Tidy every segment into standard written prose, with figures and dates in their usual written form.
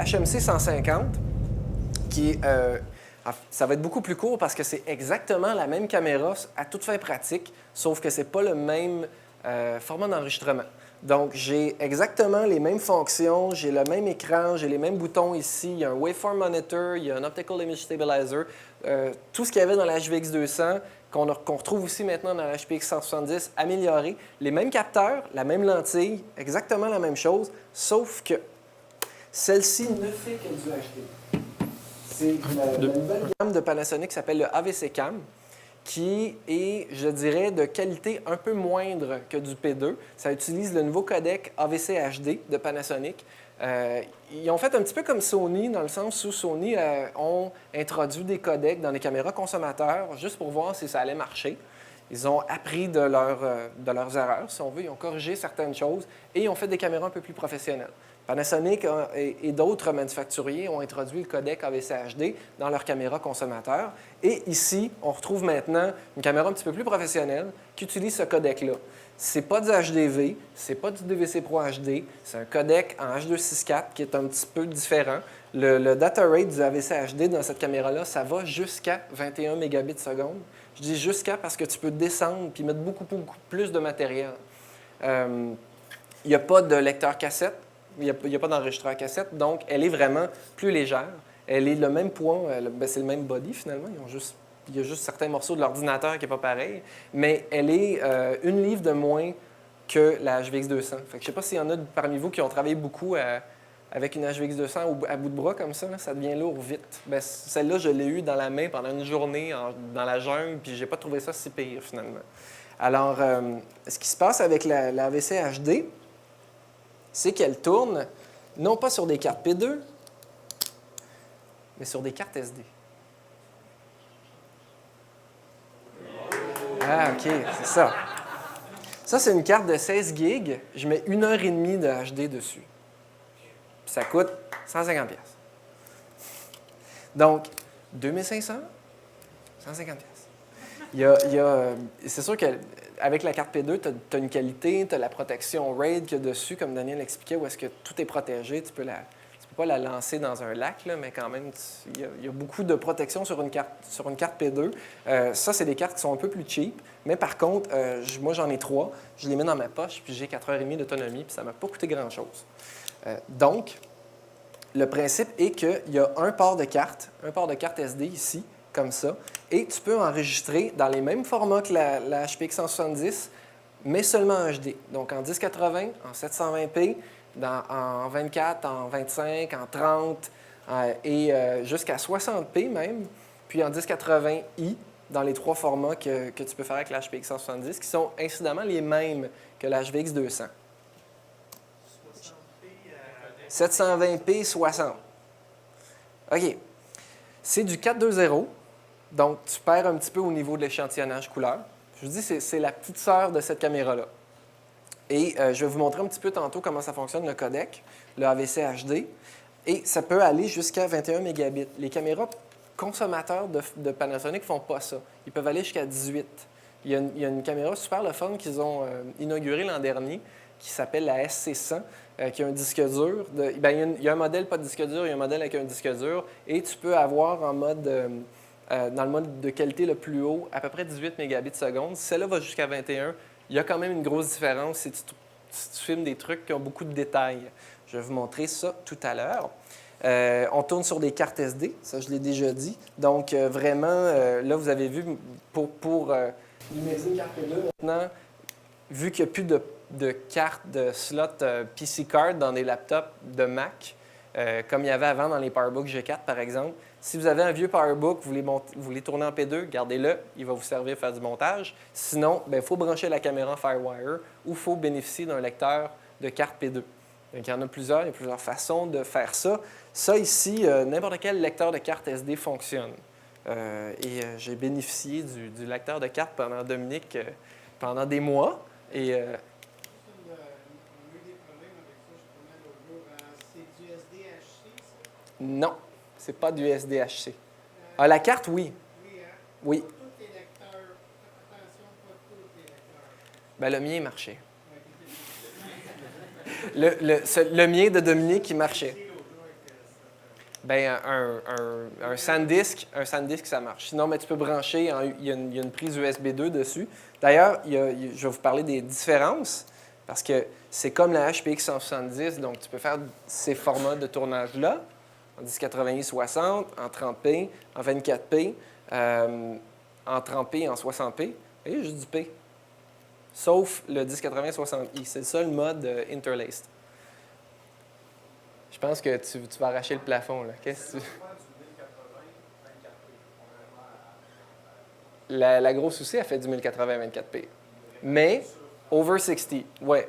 HMC 150, qui ça va être beaucoup plus court parce que c'est exactement la même caméra à toute fin pratique, sauf que c'est pas le même format d'enregistrement. Donc, j'ai exactement les mêmes fonctions, j'ai le même écran, j'ai les mêmes boutons ici, il y a un Waveform Monitor, il y a un Optical Image Stabilizer, tout ce qu'il y avait dans la HVX200, qu'on retrouve aussi maintenant dans la HPX 170, amélioré. Les mêmes capteurs, la même lentille, exactement la même chose, sauf que celle-ci ne fait que du HD. C'est la nouvelle gamme de Panasonic qui s'appelle le AVC Cam, qui est, je dirais, de qualité un peu moindre que du P2. Ça utilise le nouveau codec AVC HD de Panasonic. Ils ont fait un petit peu comme Sony, dans le sens où Sony ont introduit des codecs dans les caméras consommateurs juste pour voir si ça allait marcher. Ils ont appris de leurs erreurs, si on veut. Ils ont corrigé certaines choses et ils ont fait des caméras un peu plus professionnelles. Panasonic et d'autres manufacturiers ont introduit le codec AVC HD dans leurs caméras consommateurs. Et ici, on retrouve maintenant une caméra un petit peu plus professionnelle qui utilise ce codec-là. Ce n'est pas du HDV, ce n'est pas du DVC Pro HD, c'est un codec en H264 qui est un petit peu différent. Le data rate du AVC HD dans cette caméra-là, ça va jusqu'à 21 mégabits seconde. Je dis jusqu'à parce que tu peux descendre puis mettre beaucoup plus de matériel. Il n'y a pas de lecteur cassette. Il n'y a pas d'enregistreur cassette, donc elle est vraiment plus légère. Elle est le même poids, c'est le même body finalement. Il y a juste certains morceaux de l'ordinateur qui n'est pas pareil, mais elle est une livre de moins que la HVX200. Fait que je ne sais pas s'il y en a parmi vous qui ont travaillé beaucoup avec une HVX200 à bout de bras comme ça, là, ça devient lourd vite. Celle-là, je l'ai eue dans la main pendant une journée dans la jungle, puis je n'ai pas trouvé ça si pire finalement. Alors, ce qui se passe avec la AVC HD, c'est qu'elle tourne non pas sur des cartes P2, mais sur des cartes SD. Ah, OK, c'est ça. Ça, c'est une carte de 16 gigs. Je mets 1h30 de HD dessus. Puis ça coûte 150$. Donc, 2500, 150$. C'est sûr qu'avec la carte P2, tu as une qualité, tu as la protection RAID qu'il y a dessus, comme Daniel expliquait, où est-ce que tout est protégé. Tu peux pas la lancer dans un lac, là, mais quand même, il y a beaucoup de protection sur une carte P2. Ça, c'est des cartes qui sont un peu plus cheap. Mais par contre, moi, j'en ai 3. Je les mets dans ma poche, puis j'ai 4h30 d'autonomie, puis ça ne m'a pas coûté grand-chose. Donc, le principe est qu'il y a un port de carte SD ici, comme ça, et tu peux enregistrer dans les mêmes formats que la HPX 170, mais seulement en HD. Donc, en 1080, en 720p, en 24, en 25, en 30 et jusqu'à 60p même, puis en 1080i dans les 3 formats que tu peux faire avec la HPX 170, qui sont incidemment les mêmes que la HVX 200. 720p 60. OK. C'est du 4.2.0, donc tu perds un petit peu au niveau de l'échantillonnage couleur. Je vous dis, c'est la petite sœur de cette caméra-là. Et je vais vous montrer un petit peu tantôt comment ça fonctionne, le codec, le AVC HD. Et ça peut aller jusqu'à 21 mégabits. Les caméras consommateurs de Panasonic ne font pas ça. Ils peuvent aller jusqu'à 18. Il y a une caméra super le fun qu'ils ont inaugurée l'an dernier qui s'appelle la SC100, qui a un disque dur. Il y a un modèle pas de disque dur, il y a un modèle avec un disque dur. Et tu peux avoir en mode, dans le mode de qualité le plus haut, à peu près 18 mégabits seconde. Celle-là va jusqu'à 21. Il y a quand même une grosse différence si tu filmes des trucs qui ont beaucoup de détails. Je vais vous montrer ça tout à l'heure. On tourne sur des cartes SD, ça je l'ai déjà dit. Donc vraiment, là vous avez vu, pour numériser une carte P2 maintenant, vu qu'il n'y a plus de cartes de slot PC card dans des laptops de Mac, comme il y avait avant dans les PowerBook G4 par exemple, si vous avez un vieux PowerBook, vous voulez tourner en P2, gardez-le, il va vous servir à faire du montage. Sinon, il faut brancher la caméra Firewire ou il faut bénéficier d'un lecteur de carte P2. Donc, il y en a plusieurs, il y a plusieurs façons de faire ça. Ça ici, n'importe quel lecteur de carte SD fonctionne. J'ai bénéficié du lecteur de carte pendant Dominique pendant des mois. Et, c'est du SDHC, ça? non, c'est pas du SDHC. Ah, la carte, oui. Oui, hein? Oui. Pas tous tes lecteurs. Attention, pas tous tes lecteurs. Bien, le mien marchait. Le mien de Dominique, il marchait. Ben, un SanDisk, ça marche. Sinon, ben, tu peux brancher, il y a une prise USB 2 dessus. D'ailleurs, je vais vous parler des différences, parce que c'est comme la HPX 170, donc tu peux faire ces formats de tournage-là, en 1080i 60, en 30p, en 24p, en 30p et en 60p. Vous voyez, juste du P. Sauf le 1080-60i. C'est le seul mode interlaced. Je pense que tu vas arracher le plafond, là. Qu'est-ce que tu... La grosse aussi, elle fait du 1080-24p. Mais, over 60, ouais.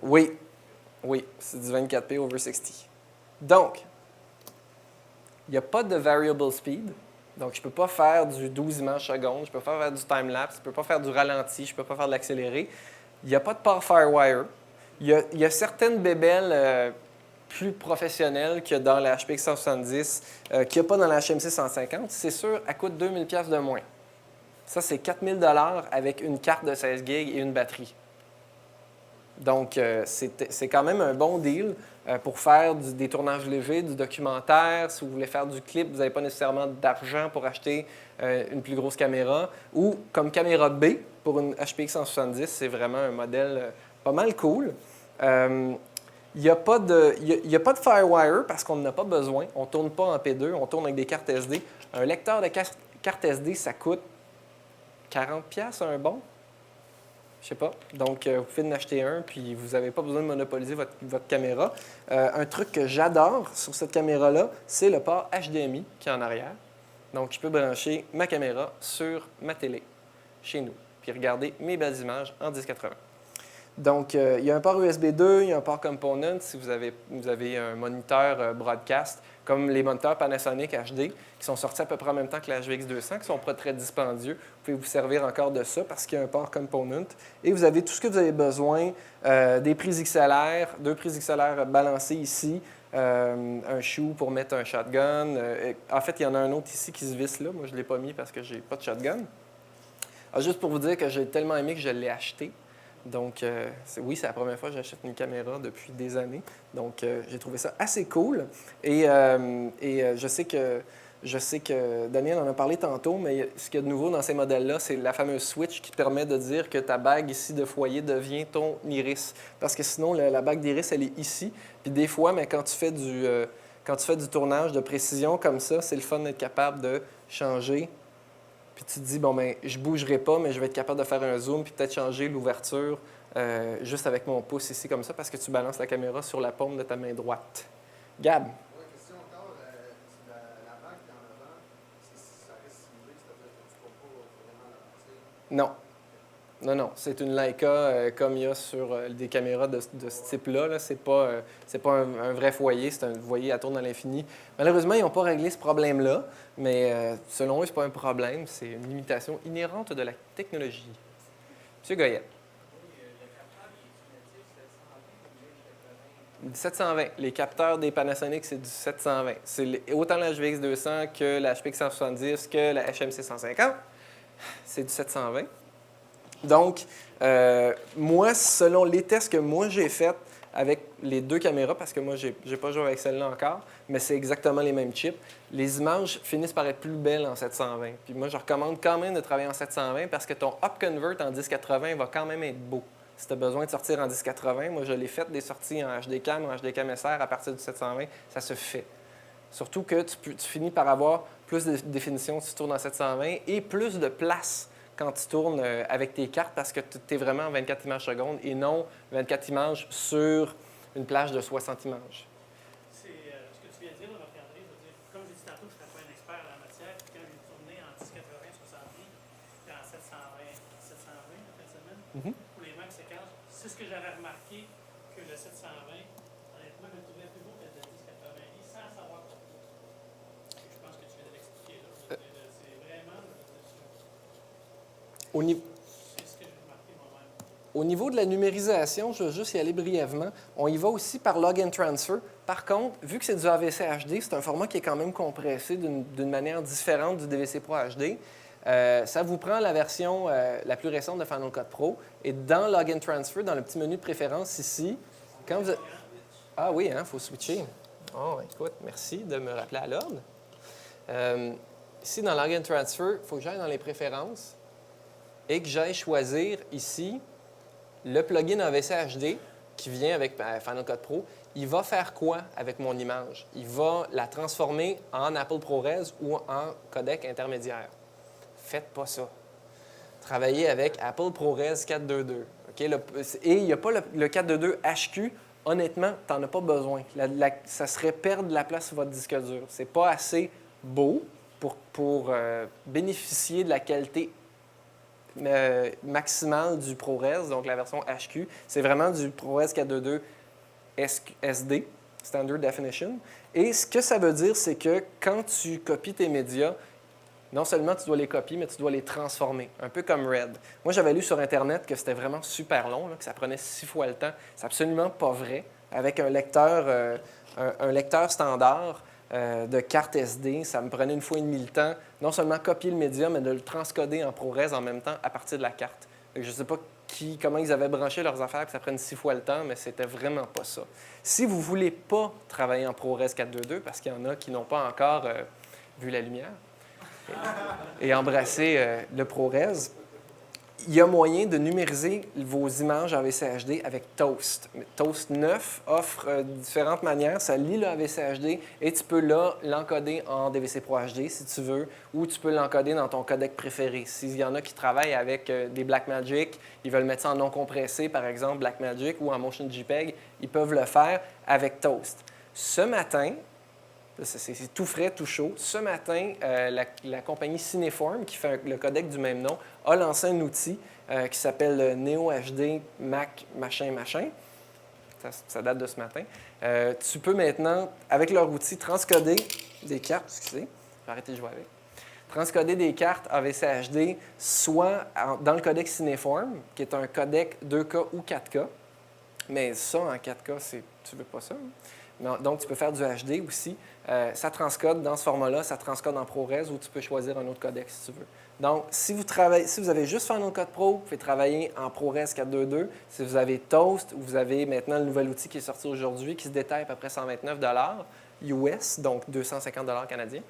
Oui, oui, c'est du 24p over 60. Donc, il n'y a pas de variable speed. Donc, je ne peux pas faire du 12 images secondes, je ne peux pas faire du time-lapse, je ne peux pas faire du ralenti, je ne peux pas faire de l'accéléré. Il n'y a pas de port Firewire. Il y a certaines bébelles plus professionnelles qu'il y a dans la HPX 170, qu'il n'y a pas dans la HMC 150. C'est sûr, elle coûte 2000 $ de moins. Ça, c'est 4000 $ avec une carte de 16 GB et une batterie. Donc, c'est quand même un bon deal pour faire des tournages légers, du documentaire. Si vous voulez faire du clip, vous n'avez pas nécessairement d'argent pour acheter une plus grosse caméra. Ou comme caméra B, pour une HPX 170, c'est vraiment un modèle pas mal cool. Il n'y a pas de Firewire parce qu'on n'en a pas besoin. On ne tourne pas en P2, on tourne avec des cartes SD. Un lecteur de carte SD, ça coûte 40 $ un bon. Je sais pas. Donc, vous pouvez en acheter un, puis vous n'avez pas besoin de monopoliser votre caméra. Un truc que j'adore sur cette caméra-là, c'est le port HDMI qui est en arrière. Donc, je peux brancher ma caméra sur ma télé, chez nous, puis regarder mes belles images en 1080. Donc, il y a un port USB 2, il y a un port Component si vous avez un moniteur broadcast, comme les moniteurs Panasonic HD, qui sont sortis à peu près en même temps que la HVX 200, qui ne sont pas très dispendieux. Vous pouvez vous servir encore de ça parce qu'il y a un port Component. Et vous avez tout ce que vous avez besoin, des prises XLR, 2 prises XLR balancées ici, un shoe pour mettre un shotgun. En fait, il y en a un autre ici qui se visse là. Moi, je ne l'ai pas mis parce que je n'ai pas de shotgun. Alors, juste pour vous dire que j'ai tellement aimé que je l'ai acheté. Donc, oui, c'est la première fois que j'achète une caméra depuis des années. Donc, j'ai trouvé ça assez cool. Et je sais que Daniel en a parlé tantôt, mais ce qu'il y a de nouveau dans ces modèles-là, c'est la fameuse switch qui permet de dire que ta bague ici de foyer devient ton iris. Parce que sinon, la bague d'iris, elle est ici. Puis des fois, mais quand tu fais du tournage de précision comme ça, c'est le fun d'être capable de changer. Puis tu te dis, bon, ben, je ne bougerai pas, mais je vais être capable de faire un zoom puis peut-être changer l'ouverture juste avec mon pouce ici comme ça parce que tu balances la caméra sur la paume de ta main droite. Gab? Oui, question encore. La vague dans l'avant, ça reste simulé, c'est-à-dire que tu ne peux pas vraiment Non. lancer. Non. C'est une Leica comme il y a sur des caméras de ce type-là. Là. C'est pas un vrai foyer, c'est un foyer à tourner à l'infini. Malheureusement, ils n'ont pas réglé ce problème-là, mais selon eux, ce n'est pas un problème. C'est une limitation inhérente de la technologie. M. Goyette. Du 720. Les capteurs des Panasonic, c'est du 720. C'est autant la HVX 200 que la HPX 170 que la HMC 150. C'est du 720. Donc, moi, selon les tests que moi j'ai faits avec les 2 caméras, parce que moi, je n'ai pas joué avec celle-là encore, mais c'est exactement les mêmes chips, les images finissent par être plus belles en 720. Puis moi, je recommande quand même de travailler en 720 parce que ton up-convert en 1080 va quand même être beau. Si tu as besoin de sortir en 1080, moi, je l'ai fait des sorties en HD-Cam, en HD-Cam SR à partir du 720, ça se fait. Surtout que tu finis par avoir plus de définition si tu tournes en 720 et plus de place quand tu tournes avec tes cartes parce que tu es vraiment en 24 images secondes et non 24 images sur une plage de 60 images. C'est ce que tu viens de dire, Marc-André. Comme j'ai dit tantôt, je ne serais pas un expert en la matière. Puis quand j'ai tourné en 1080, 60 puis en 720 en fin de semaine, pour les mêmes séquences, c'est ce que j'avais remarqué que le 720, honnêtement, je le trouvais plus beau que le 1080 sans savoir pourquoi. Je pense que tu viens de l'expliquer là. C'est vraiment. C'est ce que j'ai remarqué moi-même. Au niveau de la numérisation, je vais juste y aller brièvement. On y va aussi par log and transfer. Par contre, vu que c'est du AVC HD, c'est un format qui est quand même compressé d'une manière différente du DVC Pro HD. Ça vous prend la version la plus récente de Final Cut Pro. Et dans log and transfer, dans le petit menu de préférence ici, quand vous... Ah oui, il faut switcher. Oh, écoute, merci de me rappeler à l'ordre. Ici, dans Log and Transfer, il faut que j'aille dans les préférences et que j'aille choisir ici le plugin AVC HD qui vient avec Final Cut Pro. Il va faire quoi avec mon image? Il va la transformer en Apple ProRes ou en codec intermédiaire. Faites pas ça. Travaillez avec Apple ProRes 422. Okay? Et il n'y a pas le 422 HQ. Honnêtement, tu n'en as pas besoin. Ça serait perdre de la place sur votre disque dur. Ce n'est pas assez beau pour bénéficier de la qualité maximale du ProRes, donc la version HQ. C'est vraiment du ProRes 422 SD, Standard Definition. Et ce que ça veut dire, c'est que quand tu copies tes médias, non seulement tu dois les copier, mais tu dois les transformer, un peu comme Red. Moi, j'avais lu sur Internet que c'était vraiment super long, là, que ça prenait 6 fois le temps. C'est absolument pas vrai. Avec un lecteur standard de carte SD, ça me prenait 1,5 fois le temps, non seulement copier le média, mais de le transcoder en ProRes en même temps à partir de la carte. Je ne sais pas comment ils avaient branché leurs affaires, que ça prenne 6 fois le temps, mais c'était vraiment pas ça. Si vous ne voulez pas travailler en ProRes 422, parce qu'il y en a qui n'ont pas encore vu la lumière, et embrasser le ProRes, il y a moyen de numériser vos images AVC HD avec Toast. Toast 9 offre différentes manières. Ça lit le AVC HD et tu peux là l'encoder en DVC Pro HD si tu veux, ou tu peux l'encoder dans ton codec préféré. S'il y en a qui travaillent avec des Blackmagic, ils veulent mettre ça en non compressé, par exemple Blackmagic, ou en Motion JPEG, ils peuvent le faire avec Toast. Ce matin, c'est tout frais, tout chaud. Ce matin, la compagnie Cineform, qui fait le codec du même nom, a lancé un outil qui s'appelle Neo HD Mac machin. Ça date de ce matin. Tu peux maintenant, avec leur outil, transcoder des cartes. Excusez, je vais arrêter de jouer avec. Transcoder des cartes AVC HD, soit dans le codec Cineform, qui est un codec 2K ou 4K. Mais ça, en 4K, tu veux pas ça. Hein? Donc, tu peux faire du HD aussi. Ça transcode dans ce format-là, ça transcode en ProRes ou tu peux choisir un autre codec si tu veux. Donc, si vous avez juste Final Cut Pro, vous pouvez travailler en ProRes 422. Si vous avez Toast, vous avez maintenant le nouvel outil qui est sorti aujourd'hui qui se détaille à peu près 129 $ US, donc 250 $ canadiens.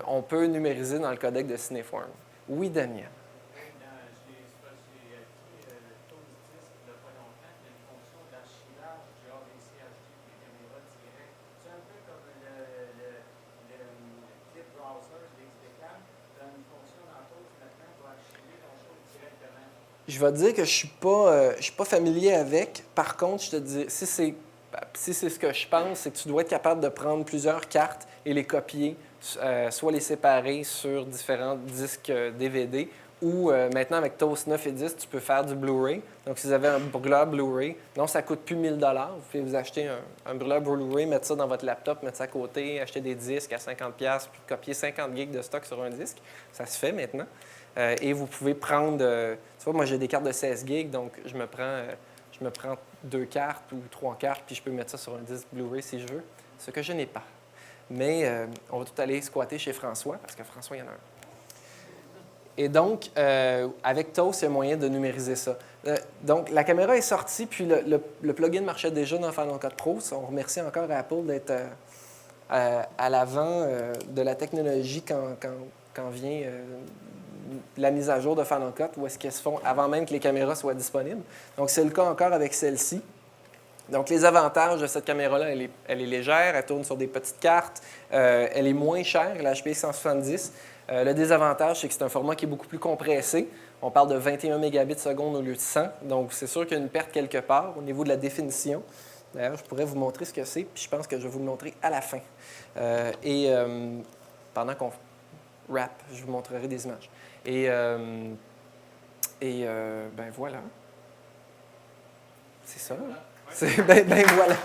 On peut numériser dans le codec de Cineform. Oui, Daniel. Je vais te dire que je suis pas familier avec. Par contre, je te dis, si c'est ce que je pense, c'est que tu dois être capable de prendre plusieurs cartes et les copier, soit les séparer sur différents disques DVD, ou maintenant avec Toast 9 et 10, tu peux faire du Blu-ray. Donc, si vous avez un brûleur Blu-ray, non, ça coûte plus 1 000 $. Vous pouvez vous acheter un brûleur Blu-ray, mettre ça dans votre laptop, mettre ça à côté, acheter des disques à 50$, puis copier 50 gigs de stock sur un disque. Ça se fait maintenant. Et vous pouvez prendre, tu vois, moi j'ai des cartes de 16 gigs, donc je me prends 2 cartes ou 3 cartes, puis je peux mettre ça sur un disque Blu-ray si je veux, ce que je n'ai pas. Mais on va tout aller squatter chez François, parce que François, il y en a un. Et donc, avec Toast, il y a moyen de numériser ça. Donc, la caméra est sortie, puis le plugin marchait déjà dans Final Cut Pro. On remercie encore Apple d'être à l'avant de la technologie quand vient la mise à jour de Final Cut, où est-ce qu'elles se font avant même que les caméras soient disponibles. Donc, c'est le cas encore avec celle-ci. Donc, les avantages de cette caméra-là, elle est légère, elle tourne sur des petites cartes, elle est moins chère, la HPX 170. Le désavantage, c'est que c'est un format qui est beaucoup plus compressé. On parle de 21 mégabits seconde au lieu de 100, donc c'est sûr qu'il y a une perte quelque part au niveau de la définition. D'ailleurs, je pourrais vous montrer ce que c'est, puis je pense que je vais vous le montrer à la fin. Pendant qu'on wrap, je vous montrerai des images. Ben voilà. C'est ça. Ben voilà.